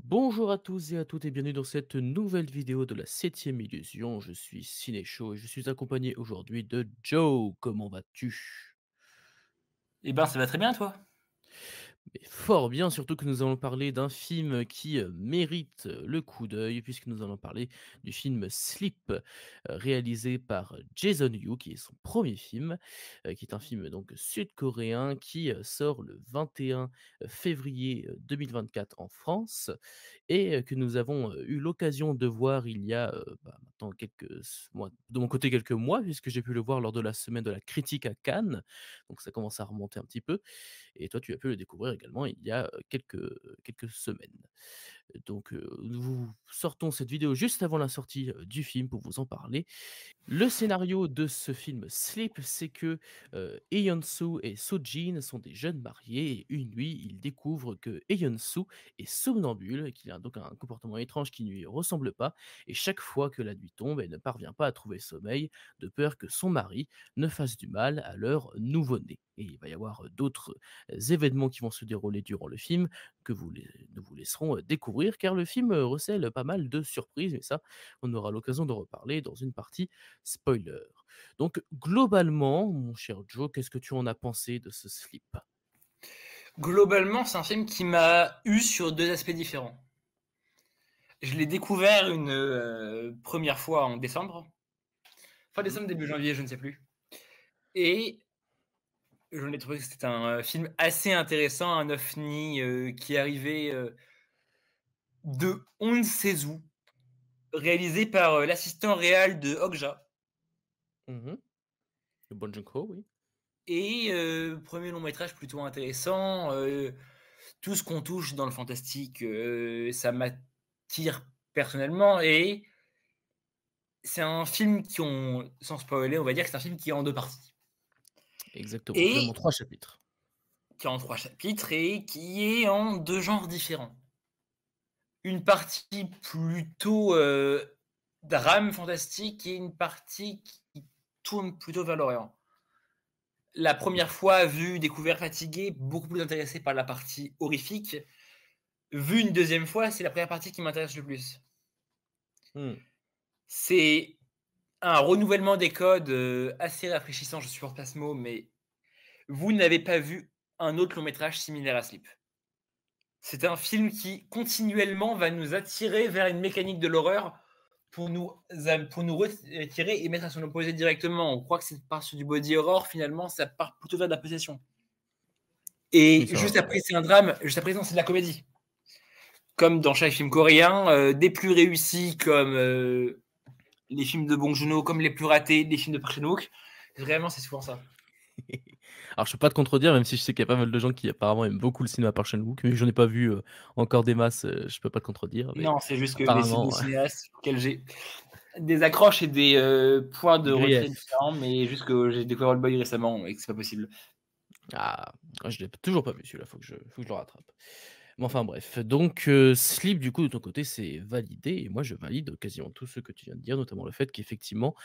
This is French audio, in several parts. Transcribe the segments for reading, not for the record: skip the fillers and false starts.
Bonjour à tous et à toutes et bienvenue dans cette nouvelle vidéo de la septième illusion. Je suis Cinécho et je suis accompagné aujourd'hui de Joe. Comment vas-tu? Eh ben, ça va très bien, toi? Mais fort bien, surtout que nous allons parler d'un film qui mérite le coup d'œil, puisque nous allons parler du film Sleep, réalisé par Jason Yu, qui est son premier film, qui est un film donc sud-coréen qui sort le 21 février 2024 en France et que nous avons eu l'occasion de voir il y a maintenant mois, de mon côté quelques mois, puisque j'ai pu le voir lors de la semaine de la critique à Cannes, donc ça commence à remonter un petit peu. Et toi, tu as pu le découvrir également il y a, quelques semaines. Donc, nous sortons cette vidéo juste avant la sortie, du film pour vous en parler. Le scénario de ce film Sleep, c'est que, Eun-soo et Soo-jin sont des jeunes mariés et une nuit, ils découvrent que Eun-soo est somnambule et qu'il a donc un comportement étrange qui ne lui ressemble pas et chaque fois que la nuit tombe, elle ne parvient pas à trouver le sommeil, de peur que son mari ne fasse du mal à leur nouveau-né et il va y avoir, d'autres, événements qui vont se dérouler durant le film que nous vous laisserons, découvrir car le film, recèle pas mal de surprises et ça, on aura l'occasion d'en reparler dans une partie spoiler. Donc globalement, mon cher Joe, qu'est-ce que tu en as pensé de ce slip? Globalement, c'est un film qui m'a eu sur 2 aspects différents. Je l'ai découvert une, 1 fois en décembre, fin Mmh. décembre, début janvier, je ne sais plus et j'en ai trouvé que c'était un, film assez intéressant, un ovni, qui arrivait, de on ne sait où, réalisé par, l'assistant réal de Okja Mmh. Le Bong Joon-ho, oui. et 1er long métrage plutôt intéressant, tout ce qu'on touche dans le fantastique, ça m'attire personnellement et c'est un film sans spoiler, on va dire que c'est un film qui est en 2 parties Exactement, même en et 3 chapitres. qui est en 3 chapitres et qui est en 2 genres différents. Une partie plutôt, drame fantastique et une partie qui tourne plutôt vers l'horreur. La première fois vu, découvert, fatigué, beaucoup plus intéressé par la partie horrifique. Vu une deuxième fois, c'est la première partie qui m'intéresse le plus. Mmh. C'est un renouvellement des codes, assez rafraîchissant, je supporte pas ce mot, mais vous n'avez pas vu un autre long métrage similaire à Sleep. C'est un film qui continuellement va nous attirer vers une mécanique de l'horreur pour nous retirer et mettre à son opposé directement. On croit que c'est part sur du body horror, finalement ça part plutôt vers de la possession. Oui, Et ça juste après c'est un drame, juste après non, c'est de la comédie. Comme dans chaque film coréen, des plus réussis comme, les films de Bong Joon-ho, comme les plus ratés, les films de Park Chan-wook. Vraiment, c'est souvent ça. alors je peux pas te contredire, même si je sais qu'il y a pas mal de gens qui apparemment aiment beaucoup le cinéma Park Chan-wook, mais j'en ai pas vu, encore des masses, je peux pas te contredire, mais Non, c'est juste que c'est des apparemment cinéastes auxquels j'ai des accroches et des, points de des retrait griefs. différents, mais juste que j'ai découvert Oldboy récemment et que c'est pas possible. Ah, je l'ai toujours pas vu celui-là, faut que je le rattrape. Mais enfin bref, donc Sleep du coup de ton côté c'est validé et moi je valide quasiment tout ce que tu viens de dire, notamment le fait qu'effectivement,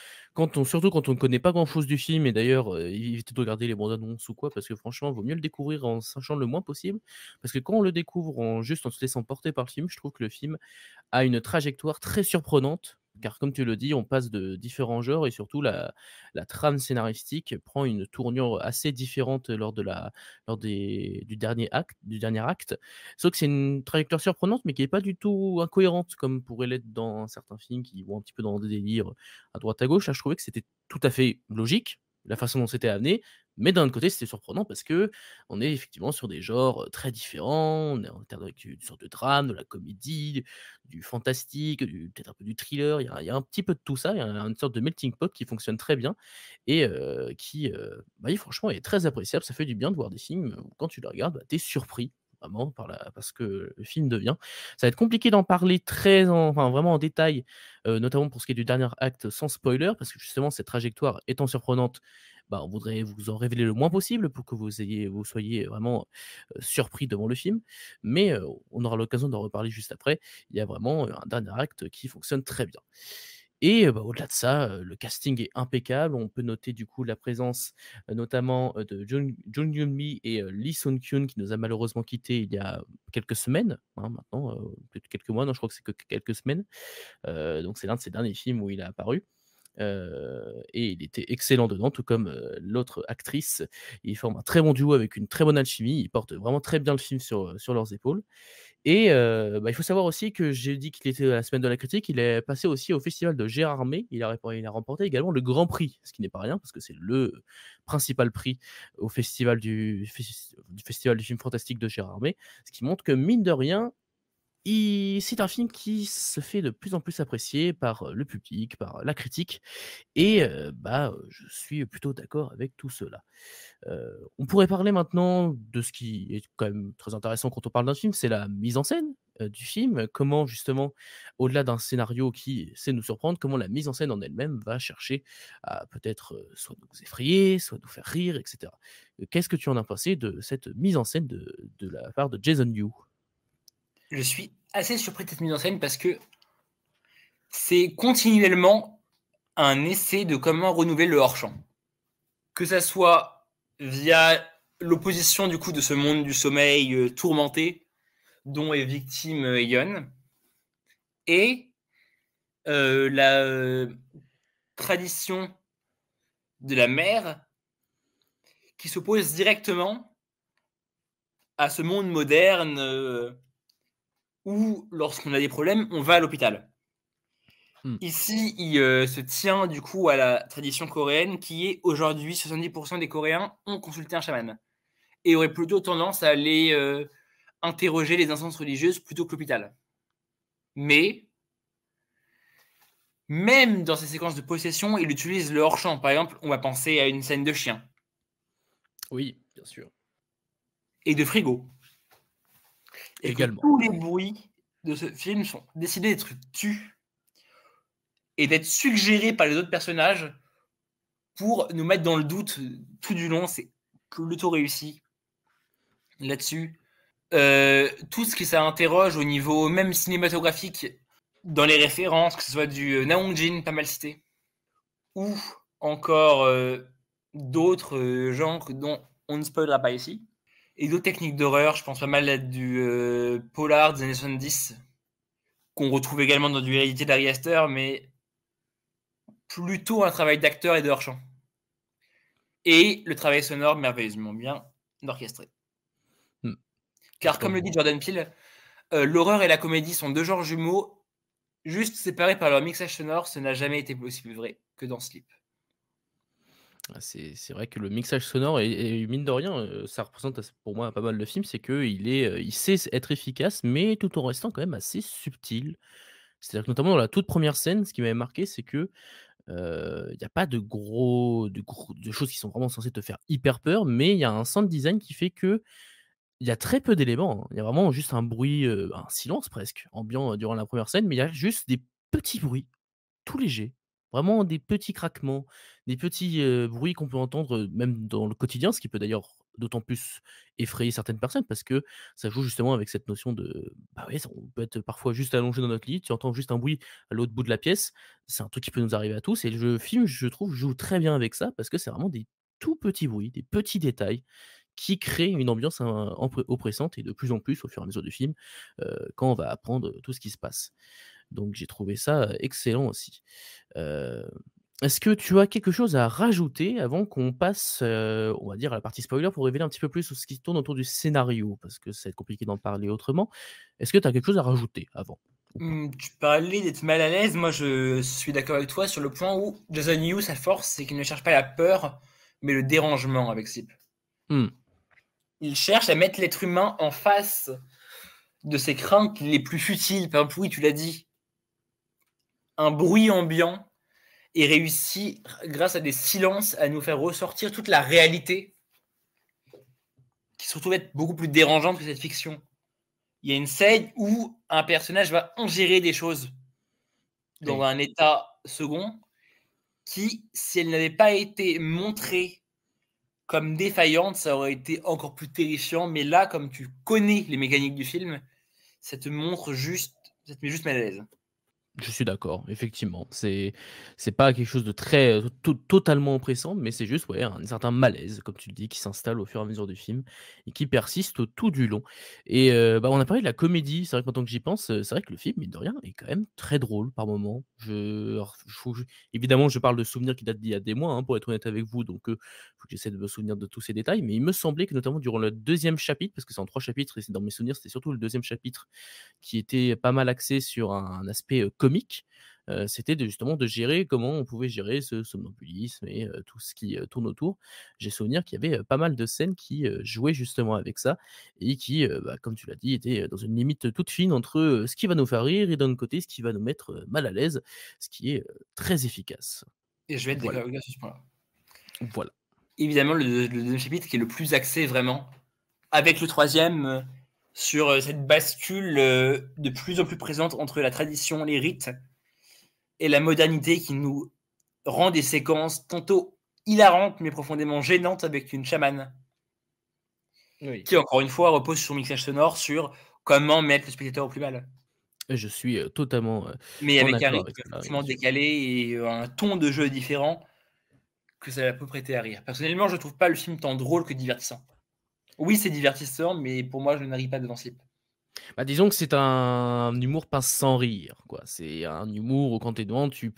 surtout quand on ne connaît pas grand chose du film et d'ailleurs, évitez de regarder les bandes annonces ou quoi parce que franchement, vaut mieux le découvrir en sachant le moins possible. Parce que quand on le découvre en se laissant porter par le film, je trouve que le film a une trajectoire très surprenante, car comme tu le dis, on passe de différents genres et surtout la trame scénaristique prend une tournure assez différente lors du dernier acte. Sauf que c'est une trajectoire surprenante, mais qui est pas du tout incohérente comme pourrait l'être dans certains films qui vont un petit peu dans des délires à droite à gauche. Là, je trouvais que c'était tout à fait logique, la façon dont c'était amené, mais d'un autre côté, c'était surprenant parce que on est effectivement sur des genres, très différents. On est en termes avec une sorte de drame, de la comédie, du fantastique, peut-être un peu du thriller. Il y a un petit peu de tout ça. Il y a une sorte de melting pot qui fonctionne très bien et bah, oui, franchement, est très appréciable. Ça fait du bien de voir des films où quand tu les regardes, bah, tu es surpris vraiment parce que le film devient. Ça va être compliqué d'en parler enfin, vraiment en détail, notamment pour ce qui est du dernier acte sans spoiler, parce que justement cette trajectoire étant surprenante, bah, on voudrait vous en révéler le moins possible pour que vous soyez vraiment, surpris devant le film. Mais, on aura l'occasion d'en reparler juste après. Il y a vraiment, un dernier acte qui fonctionne très bien. Et au-delà de ça, le casting est impeccable. On peut noter du coup la présence, notamment, de Jung Eun-mi et Lee Sung-kyun qui nous a malheureusement quittés il y a quelques semaines, hein, maintenant, peut-être quelques mois, non, je crois que c'est que quelques semaines. Donc c'est l'un de ses derniers films où il a apparu. Et il était excellent dedans, tout comme, l'autre actrice. Ils forment un très bon duo avec une très bonne alchimie. Ils portent vraiment très bien le film sur leurs épaules. Et il faut savoir aussi que j'ai dit qu'il était à la semaine de la critique, il est passé aussi au festival de Gérardmer. Il a remporté également le grand prix, ce qui n'est pas rien parce que c'est le principal prix au festival du festival du film fantastique de Gérardmer. Ce qui montre que mine de rien, il c'est un film qui se fait de plus en plus apprécier par, le public, par la critique et je suis plutôt d'accord avec tout cela. On pourrait parler maintenant de ce qui est quand même très intéressant quand on parle d'un film, c'est la mise en scène, du film. Comment justement, au-delà d'un scénario qui sait nous surprendre, comment la mise en scène en elle-même va chercher à peut-être, soit nous effrayer, soit nous faire rire et cetera. Qu'est-ce que tu en as pensé de cette mise en scène de la part de Jason Yu? Je suis assez surpris de cette mise en scène parce que c'est continuellement un essai de comment renouveler le hors-champ. Que ça soit via l'opposition du coup de ce monde du sommeil tourmenté dont est victime Yeon et la tradition de la mère qui s'oppose directement à ce monde moderne où, lorsqu'on a des problèmes, on va à l'hôpital. Mmh. Ici, il se tient du coup à la tradition coréenne qui est aujourd'hui 70% des Coréens ont consulté un chaman et auraient plutôt tendance à aller interroger les instances religieuses plutôt que l'hôpital. Mais même dans ces séquences de possession, il utilise le hors-champ. Par exemple, on va penser à une scène de chien Oui, bien sûr. et de frigo. Et que Également. tous les bruits de ce film sont décidés d'être tus et d'être suggérés par les autres personnages pour nous mettre dans le doute tout du long. C'est plutôt réussi là-dessus. Tout ce que ça interroge au niveau même cinématographique dans les références, que ce soit du Naongjin, pas mal cité, ou encore d'autres genres dont on ne spoilera pas ici. Et d'autres techniques d'horreur, je pense pas mal à du polar des années 70, qu'on retrouve également dans du Hérédité d'Ari Aster, mais plutôt un travail d'acteur et de hors-champ. Et le travail sonore merveilleusement bien orchestré. Mmh. Car comme le dit Jordan Peele, l'horreur et la comédie sont deux genres jumeaux, juste séparés par leur mixage sonore, ce n'a jamais été aussi vrai que dans Sleep. Ah, c'est vrai que le mixage sonore et mine de rien, ça représente pour moi pas mal le film, c'est il sait être efficace, mais tout en restant quand même assez subtil. C'est-à-dire que notamment dans la toute première scène, ce qui m'avait marqué, c'est que, il y a pas de choses qui sont vraiment censées te faire hyper peur, mais il y a un sound design qui fait que il y a très peu d'éléments, hein. Il y a vraiment juste un bruit, un silence presque ambiant, durant la première scène, mais il y a juste des petits bruits tout léger, vraiment des petits craquements, des petits, bruits qu'on peut entendre, même dans le quotidien, ce qui peut d'ailleurs d'autant plus effrayer certaines personnes parce que ça joue justement avec cette notion de bah, oui, on peut être parfois juste allongé dans notre lit, tu entends juste un bruit à l'autre bout de la pièce. C'est un truc qui peut nous arriver à tous et le film, je trouve, joue très bien avec ça parce que c'est vraiment des tout petits bruits, des petits détails qui créent une ambiance, oppressante et de plus en plus au fur et à mesure du film, quand on va apprendre tout ce qui se passe. Donc j'ai trouvé ça, excellent aussi. Heu, est-ce que tu as quelque chose à rajouter avant qu'on passe, on va dire à la partie spoiler pour révéler un petit peu plus ce qui tourne autour du scénario? Parce que ça va être compliqué d'en parler autrement. Est-ce que tu as quelque chose à rajouter avant ou pas? Tu parlais d'être mal à l'aise. Moi, je suis d'accord avec toi sur le point où Jason Yu, sa force, c'est qu'il ne cherche pas la peur, mais le dérangement avec Sleep. Mmh, Il cherche à mettre l'être humain en face de ses craintes les plus futiles. Par exemple, oui, tu l'as dit, un bruit ambiant et réussit, grâce à des silences, à nous faire ressortir toute la réalité, qui se retrouve être beaucoup plus dérangeante que cette fiction. Il y a une scène où un personnage va ingérer des choses dans oui. un état second qui, si elle n'avait pas été montrée comme défaillante, ça aurait été encore plus terrifiant. Mais là, comme tu connais les mécaniques du film, ça te montre juste, ça te met juste mal à l'aise. Je suis d'accord, effectivement. C'est pas quelque chose de très, totalement oppressant, mais c'est juste, ouais, un certain malaise, comme tu le dis, qui s'installe au fur et à mesure du film et qui persiste tout du long et bah, on a parlé de la comédie. C'est vrai que maintenant que j'y pense, c'est vrai que le film, mine de rien, est quand même très drôle par moments. Alors, faut que je évidemment, je parle de souvenirs qui datent d'il y a des mois, hein, pour être honnête avec vous, donc faut que j'essaie de me souvenir de tous ces détails, mais il me semblait que notamment durant le deuxième chapitre, parce que c'est en 3 chapitres et c'est dans mes souvenirs, c'était surtout le deuxième chapitre qui était pas mal axé sur un aspect, comique, c'était de justement de gérer comment on pouvait gérer ce somnambulisme et tout ce qui, tourne autour. J'ai souvenir qu'il y avait, pas mal de scènes qui, jouaient justement avec ça et qui, bah, comme tu l'as dit, étaient, dans une limite toute fine entre, ce qui va nous faire rire et d'un autre côté, ce qui va nous mettre, mal à l'aise, ce qui est, très efficace. Et je vais être Voilà, d'accord avec toi sur ce point-là. voilà. Évidemment, le 2e chapitre qui est le plus axé vraiment, avec le 3e, sur, cette bascule, de plus en plus présente entre la tradition, les rites et la modernité qui nous rend des séquences tantôt hilarantes, mais profondément gênantes avec une chamane Oui. qui, encore une fois, repose sur son mixage sonore, sur comment mettre le spectateur au plus mal. Et je suis, totalement, Mais en avec un accord rythme avec cela, bien forcément sûr. décalé et un ton de jeu différent que ça peut prêter à rire. Personnellement, je trouve pas le film tant drôle que divertissant. Oui, c'est divertissant, mais pour moi, je n'arrive pas devant Slip. Bah, disons que c'est un humour pas sans rire, quoi. C'est un humour où quand tu es devant, tu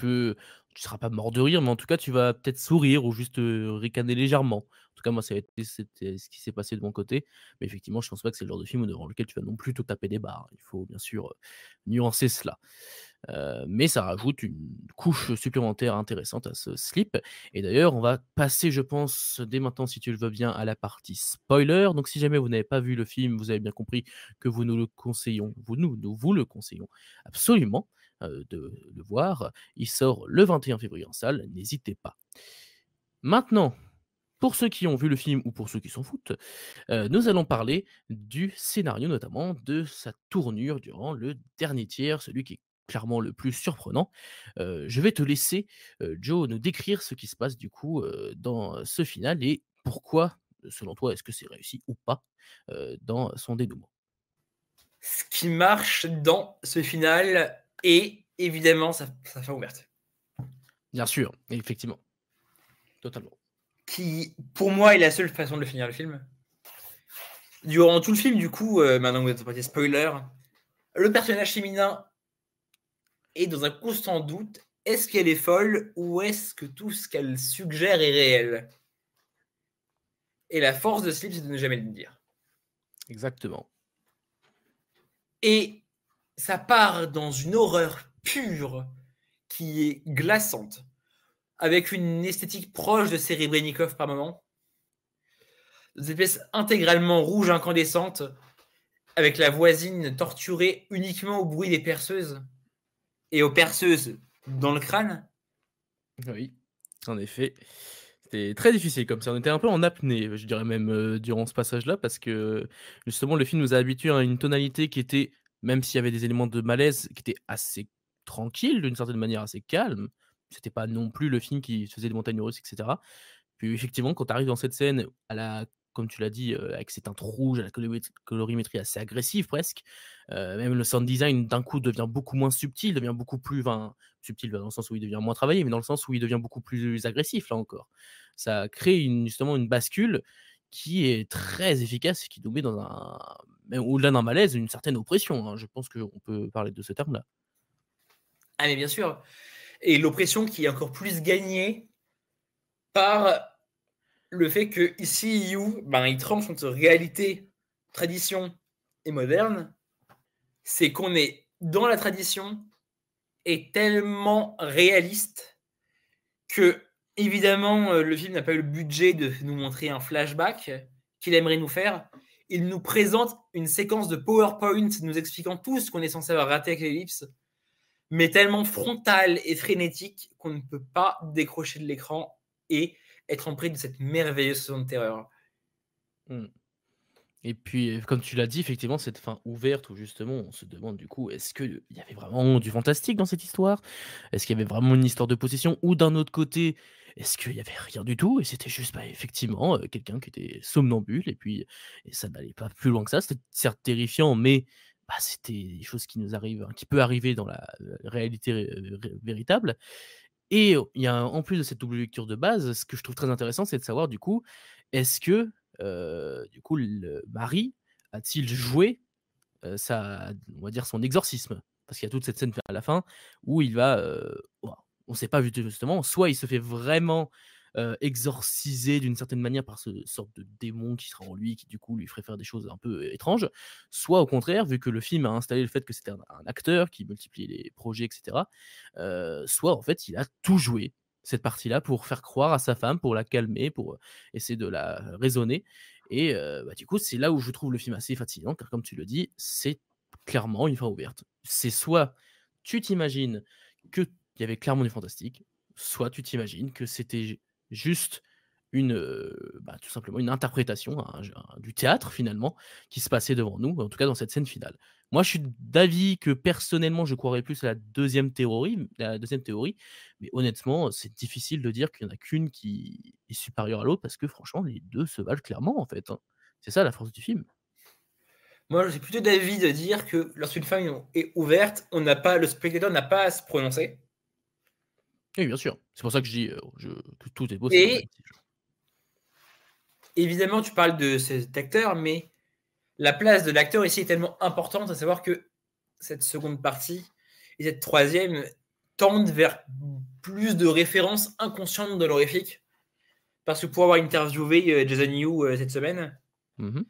seras pas mort de rire, mais en tout cas, tu vas peut-être sourire ou juste, ricaner légèrement. En tout cas, moi, c'était ce qui s'est passé de mon côté, mais effectivement, je pense pas que c'est le genre de film devant lequel tu vas non plus te taper des barres. Il faut bien sûr, nuancer cela. Mais ça rajoute une couche supplémentaire intéressante à ce slip et d'ailleurs, on va passer, je pense, dès maintenant, si tu le veux bien, à la partie spoiler. Donc si jamais vous n'avez pas vu le film, vous avez bien compris que vous nous le conseillons, nous vous le conseillons absolument, de le voir. Il sort le 21 février en salle, n'hésitez pas. Maintenant, pour ceux qui ont vu le film ou pour ceux qui s'en foutent, nous allons parler du scénario, notamment de sa tournure durant le dernier tiers, celui qui est clairement le plus surprenant. Je vais te laisser, Joe, nous décrire ce qui se passe du coup, dans ce final et pourquoi, selon toi, est-ce que c'est réussi ou pas, dans son dénouement? Ce qui marche dans ce final est évidemment sa fin ouverte, Bien sûr, effectivement, totalement. qui, pour moi, est la seule façon de le finir le film. Durant tout le film, du coup, maintenant que vous êtes parti spoiler, le personnage féminin est dans un constant doute. Est-ce qu'elle est folle ou est-ce que tout ce qu'elle suggère est réel? Et la force de Sleep, c'est de ne jamais le dire. Exactement. Et ça part dans une horreur pure qui est glaçante, avec une esthétique proche de Serebrennikov par moment, des espèces intégralement rouges incandescentes, avec la voisine torturée uniquement au bruit des perceuses et aux perceuses dans le crâne. Oui, en effet. C'était très difficile comme ça. On était un peu en apnée, je dirais même, durant ce passage-là parce que, justement, le film nous a habitués à une tonalité qui était, même s'il y avait des éléments de malaise, qui était assez tranquille, d'une certaine manière, assez calme. C'était pas non plus le film qui faisait des montagnes russes et cetera. Puis effectivement, quand tu arrives dans cette scène à la comme tu l'as dit, avec ces teintes rouges, à la colorimétrie assez agressive presque, même le sound design d'un coup devient beaucoup moins subtil, devient beaucoup plus subtil dans le sens où il devient moins travaillé, mais dans le sens où il devient beaucoup plus agressif là encore. Ça crée justement une bascule qui est très efficace et qui nous met dans un même au-delà d'un malaise, une certaine oppression, hein. Je pense qu'on peut parler de ce terme-là. Ah mais bien sûr. Et l'oppression qui est encore plus gagnée par le fait que ici You, ben, il tranche entre réalité, tradition et moderne. C'est qu'on est dans la tradition est tellement réaliste que, évidemment, le film n'a pas eu le budget de nous montrer un flashback qu'il aimerait nous faire. Il nous présente une séquence de PowerPoint nous expliquant tout ce qu'on est censé avoir raté avec l'ellipse, mais tellement frontale et frénétique qu'on ne peut pas décrocher de l'écran et être en de cette merveilleuse saison de terreur. Mmh. Et puis, comme tu l'as dit, effectivement, cette fin ouverte où justement on se demande du coup, est-ce qu'il y avait vraiment du fantastique dans cette histoire? Est-ce qu'il y avait vraiment une histoire de possession? Ou d'un autre côté, est-ce qu'il y avait rien du tout et c'était juste, bah, effectivement, quelqu'un qui était somnambule et puis et ça n'allait pas plus loin que ça. C'était certes terrifiant, mais bah, c'était des choses qui nous arrivent, qui peut arriver dans la, réalité véritable. Et il y a en plus de cette double lecture de base, ce que je trouve très intéressant, c'est de savoir du coup, est-ce que, du coup, le mari a-t-il joué, sa on va dire son exorcisme? Parce qu'il y a toute cette scène à la fin où il va, ouah, on ne sait pas justement, soit il se fait vraiment, exorciser d'une certaine manière par ce sorte de démon qui sera en lui, qui du coup lui ferait faire des choses un peu étranges, soit au contraire, vu que le film a installé le fait que c'était un acteur qui multipliait les projets et cetera, soit en fait il a tout joué, cette partie-là, pour faire croire à sa femme, pour la calmer, pour, essayer de la raisonner et bah, du coup, c'est là où je trouve le film assez fascinant car comme tu le dis, c'est clairement une fin ouverte. C'est soit tu t'imagines qu'il y avait clairement du fantastique, soit tu t'imagines que c'était juste une, bah, tout simplement une interprétation, du théâtre finalement, qui se passait devant nous, en tout cas dans cette scène finale. Moi, je suis d'avis que personnellement, je croirais plus à la deuxième théorie, mais honnêtement, c'est difficile de dire qu'il y en a qu'une qui est supérieure à l'autre parce que franchement, les 2 se valent clairement, en fait, hein. C'est ça la force du film. Moi, j'ai plutôt d'avis de dire que lorsqu'une fin est ouverte, on n'a pas le spectateur n'a pas à se prononcer Oui, bien sûr. C'est pour ça que je dis, que tout est possible, et même si je évidemment, tu parles de cet acteur, mais la place de l'acteur ici est tellement importante, à savoir que cette seconde partie et cette troisième tendent vers plus de références inconscientes de l'horrifique. Parce que pour avoir interviewé Jason Yu cette semaine, mmh.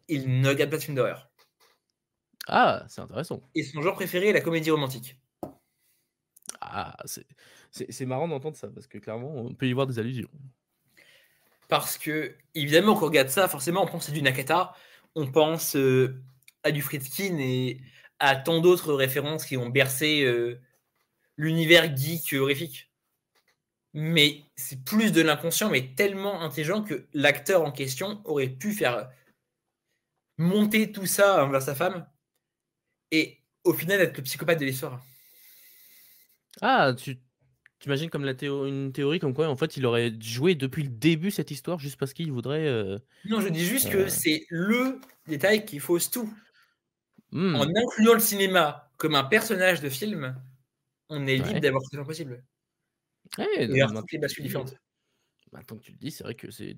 il ne regarde pas de films d'horreur. Ah, c'est intéressant. Et son genre préféré est la comédie romantique. Ah, c'est marrant d'entendre ça parce que clairement, on peut y voir des allusions. Parce que, évidemment, quand on regarde ça, forcément, on pense à du Nakata, on pense à du Friedkin et à tant d'autres références qui ont bercé l'univers geek horrifique. Mais c'est plus de l'inconscient, mais tellement intelligent que l'acteur en question aurait pu faire monter tout ça envers sa femme et au final être le psychopathe de l'histoire. Ah, tu imagines comme la une théorie comme quoi, en fait, il aurait joué depuis le début cette histoire juste parce qu'il voudrait, Non, je dis juste que heu c'est le détail qui fausse tout. En mmh, incluant le cinéma comme un personnage de film, on est libre ouais. d'avoir tout le possible Ouais, et avoir maintenant toutes les que tu bascules le dis, différentes. c'est vrai que c'est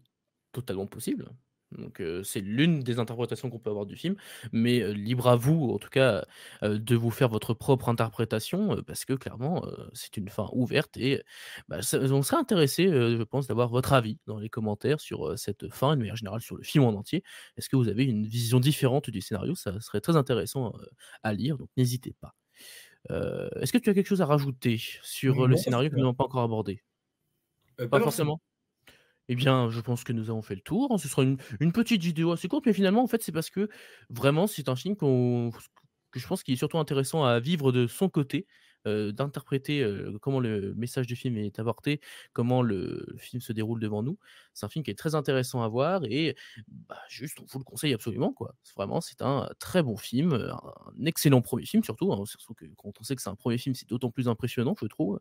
totalement possible. Donc c'est l'une des interprétations qu'on peut avoir du film, mais libre à vous, en tout cas, de vous faire votre propre interprétation, parce que clairement, c'est une fin ouverte et bah, ça on serait intéressé, je pense, d'avoir votre avis dans les commentaires sur, cette fin, de manière générale sur le film en entier. Est-ce que vous avez une vision différente du scénario? Ça serait très intéressant, à lire, donc n'hésitez pas. Est-ce que tu as quelque chose à rajouter sur, le Non, pas scénario que nous forcément. n'avons pas encore abordé? Pas Pas forcément. forcément? Eh bien, je pense que nous avons fait le tour, hein. Ce sera une petite vidéo assez courte, mais finalement, en fait, c'est parce que vraiment, c'est un film que je pense qu'il est surtout intéressant à vivre de son côté, d'interpréter, comment le message du film est apporté, comment le film se déroule devant nous. C'est un film qui est très intéressant à voir et bah, juste, on vous le conseille absolument, quoi. Vraiment, c'est un très bon film, un excellent premier film surtout, hein. Surtout que quand on sait que c'est un premier film, c'est d'autant plus impressionnant, je trouve,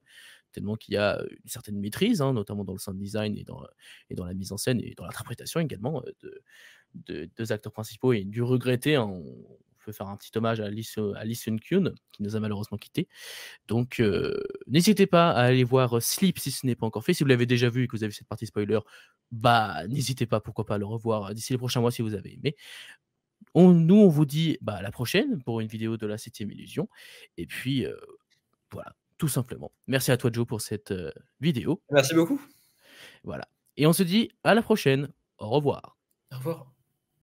tellement qu'il y a, une certaine maîtrise, hein, notamment dans le sound design et dans la mise en scène et dans l'interprétation également, de 2 acteurs principaux et du regretté, hein. On peut faire un petit hommage à Lee Sun-kyun qui nous a malheureusement quittés. Donc n'hésitez pas à aller voir, Sleep si ce n'est pas encore fait. Si vous l'avez déjà vu et que vous avez cette partie spoiler, bah, n'hésitez pas, pourquoi pas, à le revoir, d'ici les prochains mois si vous avez aimé. On vous dit, bah, à la prochaine pour une vidéo de la 7e illusion et puis, voilà, tout simplement. Merci à toi Joe pour cette, vidéo. Merci beaucoup. Voilà et on se dit à la prochaine. Au revoir. Au revoir.